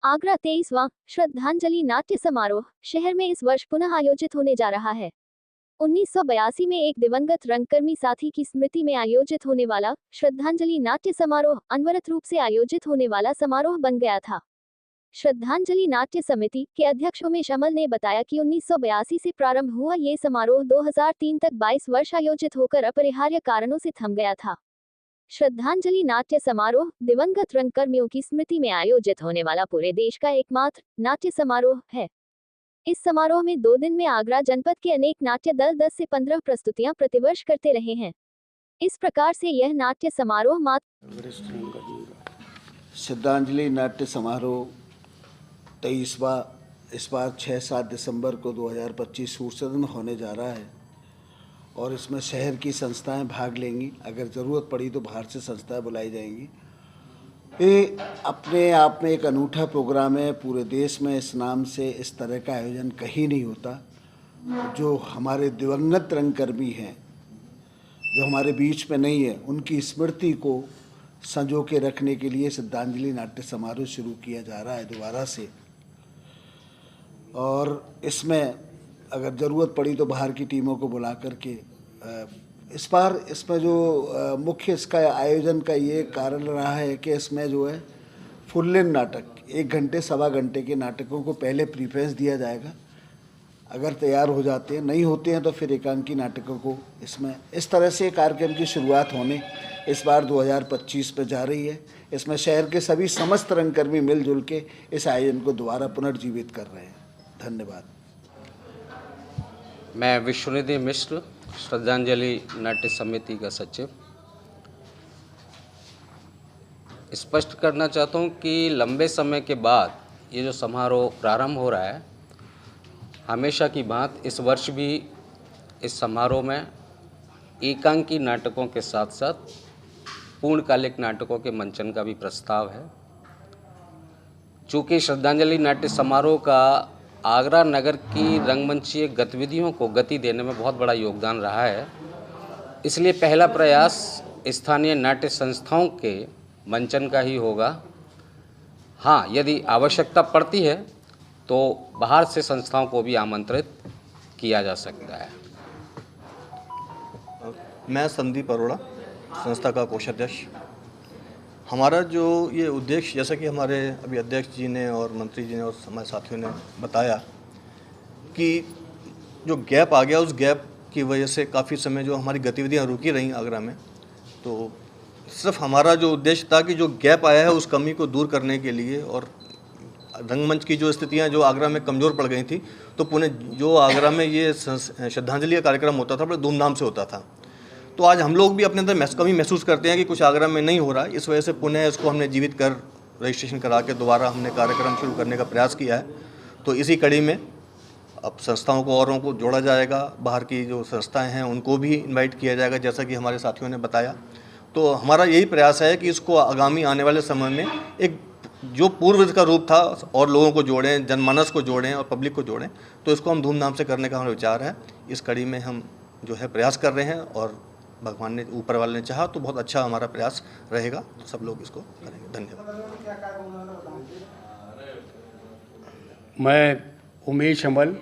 आगरा 23वां श्रद्धांजलि नाट्य समारोह शहर में इस वर्ष पुनः आयोजित होने जा रहा है। 1982 में एक दिवंगत रंगकर्मी साथी की स्मृति में आयोजित होने वाला श्रद्धांजलि नाट्य समारोह अनवरत रूप से आयोजित होने वाला समारोह बन गया था। श्रद्धांजलि नाट्य समिति के अध्यक्ष उमेश अमल ने बताया कि 1982 से प्रारंभ हुआ ये समारोह 2003 तक 22 वर्ष आयोजित होकर अपरिहार्य कारणों से थम गया था। श्रद्धांजलि नाट्य समारोह दिवंगत रंगकर्मियों की स्मृति में आयोजित होने वाला पूरे देश का एकमात्र नाट्य समारोह है। इस समारोह में 2 दिन में आगरा जनपद के अनेक नाट्य दल 10 से 15 प्रस्तुतियां प्रतिवर्ष करते रहे हैं। इस प्रकार से यह नाट्य समारोह मात्र श्रद्धांजलि नाट्य समारोह 23वां इस बार 6-7 दिसंबर को 2025 सूरसदन में होने जा रहा है और इसमें शहर की संस्थाएं भाग लेंगी। अगर ज़रूरत पड़ी तो बाहर से संस्थाएं बुलाई जाएंगी। ये अपने आप में एक अनूठा प्रोग्राम है। पूरे देश में इस नाम से इस तरह का आयोजन कहीं नहीं होता। जो हमारे दिवंगत रंगकर्मी हैं, जो हमारे बीच में नहीं है, उनकी स्मृति को संजो के रखने के लिए श्रद्धांजलि नाट्य समारोह शुरू किया जा रहा है दोबारा से। और इसमें अगर ज़रूरत पड़ी तो बाहर की टीमों को बुला करके इस बार इसमें जो मुख्य इसका आयोजन का ये कारण रहा है कि इसमें जो है फुल लेंथ नाटक 1 घंटे सवा घंटे के नाटकों को पहले प्रीफरेंस दिया जाएगा। अगर तैयार हो जाते हैं, नहीं होते हैं तो फिर एकांकी नाटकों को इसमें इस तरह से कार्यक्रम की शुरुआत होने इस बार 2025 में जा रही है। इसमें शहर के सभी समस्त रंगकर्मी मिलजुल के इस आयोजन को दोबारा पुनर्जीवित कर रहे हैं। धन्यवाद। मैं विश्वनिधि मिश्र, श्रद्धांजलि नाट्य समिति का सचिव। स्पष्ट करना चाहता हूँ कि लंबे समय के बाद ये जो समारोह प्रारंभ हो रहा है, हमेशा की बात इस वर्ष भी इस समारोह में एकांकी नाटकों के साथ साथ पूर्णकालिक नाटकों के मंचन का भी प्रस्ताव है। चूँकि श्रद्धांजलि नाट्य समारोह का आगरा नगर की रंगमंचीय गतिविधियों को गति देने में बहुत बड़ा योगदान रहा है, इसलिए पहला प्रयास स्थानीय नाट्य संस्थाओं के मंचन का ही होगा। हाँ, यदि आवश्यकता पड़ती है तो बाहर से संस्थाओं को भी आमंत्रित किया जा सकता है। मैं संदीप अरोड़ा, संस्था का कोषाध्यक्ष। हमारा जो ये उद्देश्य, जैसा कि हमारे अभी अध्यक्ष जी ने और मंत्री जी ने और हमारे साथियों ने बताया कि जो गैप आ गया, उस गैप की वजह से काफ़ी समय जो हमारी गतिविधियां रुकी रहीं आगरा में, तो सिर्फ हमारा जो उद्देश्य था कि जो गैप आया है उस कमी को दूर करने के लिए, और रंगमंच की जो स्थितियां जो आगरा में कमज़ोर पड़ गई थी, तो पुणे जो आगरा में ये श्रद्धांजलि का कार्यक्रम होता था, बड़े धूमधाम से होता था। तो आज हम लोग भी अपने अंदर कमी महसूस करते हैं कि कुछ आगरा में नहीं हो रहा है। इस वजह से पुनः इसको हमने जीवित कर रजिस्ट्रेशन करा के दोबारा हमने कार्यक्रम शुरू करने का प्रयास किया है। तो इसी कड़ी में अब संस्थाओं को औरों को जोड़ा जाएगा, बाहर की जो संस्थाएं हैं उनको भी इनवाइट किया जाएगा, जैसा कि हमारे साथियों ने बताया। तो हमारा यही प्रयास है कि इसको आगामी आने वाले समय में एक जो पूर्व का रूप था और लोगों को जोड़ें, जनमानस को जोड़ें और पब्लिक को जोड़ें, तो इसको हम धूमधाम से करने का हमारा विचार है। इस कड़ी में हम जो है प्रयास कर रहे हैं और भगवान ने, ऊपर वाले ने चाहा तो बहुत अच्छा हमारा प्रयास रहेगा। तो सब लोग इसको करेंगे। धन्यवाद। मैं उमेश अमल,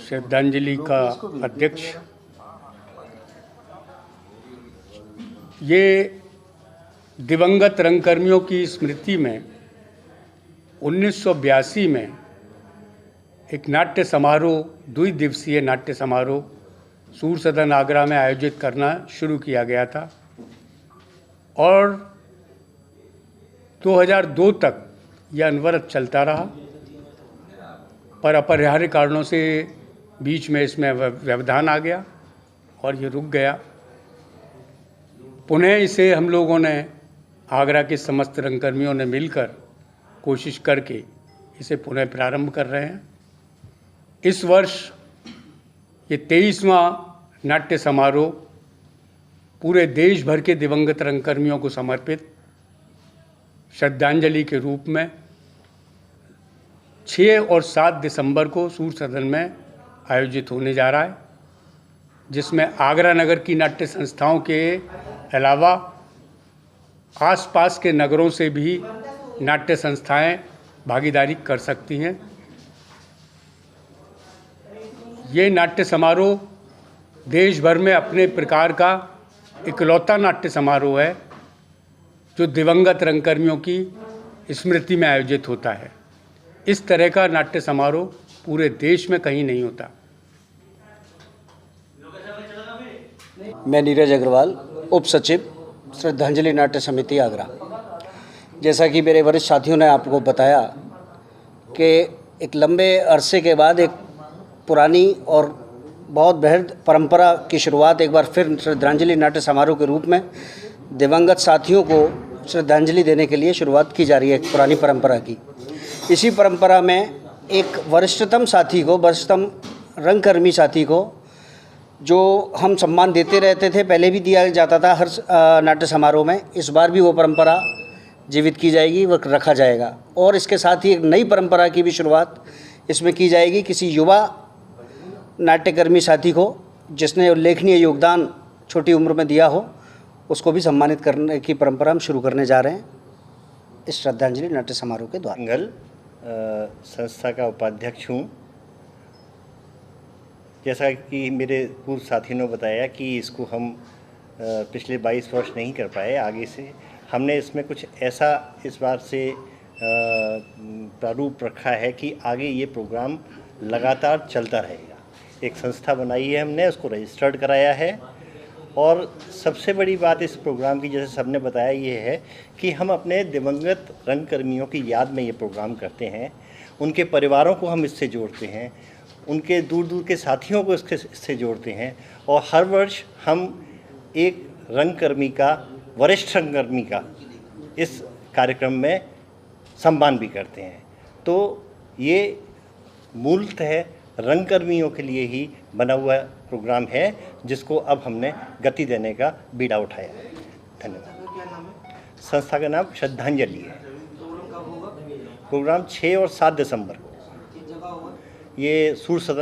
श्रद्धांजलि का अध्यक्ष। ये दिवंगत रंगकर्मियों की स्मृति में 1982 में एक नाट्य समारोह, 2 दिवसीय नाट्य समारोह सूरसदन आगरा में आयोजित करना शुरू किया गया था और 2002 तक यह अनवरत चलता रहा, पर अपरिहार्य कारणों से बीच में इसमें व्यवधान आ गया और ये रुक गया। पुनः इसे हम लोगों ने, आगरा के समस्त रंगकर्मियों ने मिलकर कोशिश करके इसे पुनः प्रारंभ कर रहे हैं। इस वर्ष ये 23वां नाट्य समारोह पूरे देश भर के दिवंगत रंगकर्मियों को समर्पित श्रद्धांजलि के रूप में 6 और 7 दिसंबर को सूरसदन में आयोजित होने जा रहा है, जिसमें आगरा नगर की नाट्य संस्थाओं के अलावा आसपास के नगरों से भी नाट्य संस्थाएं भागीदारी कर सकती हैं। ये नाट्य समारोह देश भर में अपने प्रकार का इकलौता नाट्य समारोह है जो दिवंगत रंगकर्मियों की स्मृति में आयोजित होता है। इस तरह का नाट्य समारोह पूरे देश में कहीं नहीं होता। मैं नीरज अग्रवाल, उप सचिव, श्रद्धांजलि नाट्य समिति आगरा। जैसा कि मेरे वरिष्ठ साथियों ने आपको बताया कि एक लंबे अरसे के बाद एक पुरानी और बहुत बृहद परंपरा की शुरुआत एक बार फिर श्रद्धांजलि नाट्य समारोह के रूप में दिवंगत साथियों को श्रद्धांजलि देने के लिए शुरुआत की जा रही है, एक पुरानी परंपरा की। इसी परंपरा में एक वरिष्ठतम साथी को, वरिष्ठतम रंगकर्मी साथी को जो हम सम्मान देते रहते थे, पहले भी दिया जाता था हर नाट्य समारोह में, इस बार भी वो परंपरा जीवित की जाएगी, वो रखा जाएगा। और इसके साथ ही एक नई परंपरा की भी शुरुआत इसमें की जाएगी। किसी युवा नाट्यकर्मी साथी को जिसने उल्लेखनीय योगदान छोटी उम्र में दिया हो, उसको भी सम्मानित करने की परंपरा हम शुरू करने जा रहे हैं इस श्रद्धांजलि नाट्य समारोह के द्वारा। मंगल संस्था का उपाध्यक्ष हूँ। जैसा कि मेरे पूर्व साथियों ने बताया कि इसको हम पिछले 22 वर्ष नहीं कर पाए, आगे से हमने इसमें कुछ ऐसा इस बार से प्रारूप रखा है कि आगे ये प्रोग्राम लगातार चलता रहेगा। एक संस्था बनाई है हमने, उसको रजिस्टर्ड कराया है। और सबसे बड़ी बात इस प्रोग्राम की, जैसे सबने बताया, ये है कि हम अपने दिवंगत रंगकर्मियों की याद में ये प्रोग्राम करते हैं। उनके परिवारों को हम इससे जोड़ते हैं, उनके दूर दूर के साथियों को इससे जोड़ते हैं। और हर वर्ष हम एक रंगकर्मी का, वरिष्ठ रंगकर्मी का इस कार्यक्रम में सम्मान भी करते हैं। तो ये मूलतः रंगकर्मियों के लिए ही बना हुआ प्रोग्राम है, जिसको अब हमने गति देने का बीड़ा उठाया है। धन्यवाद। संस्था का नाम श्रद्धांजलि है। प्रोग्राम 6 और 7 दिसंबर को ये सूर सदन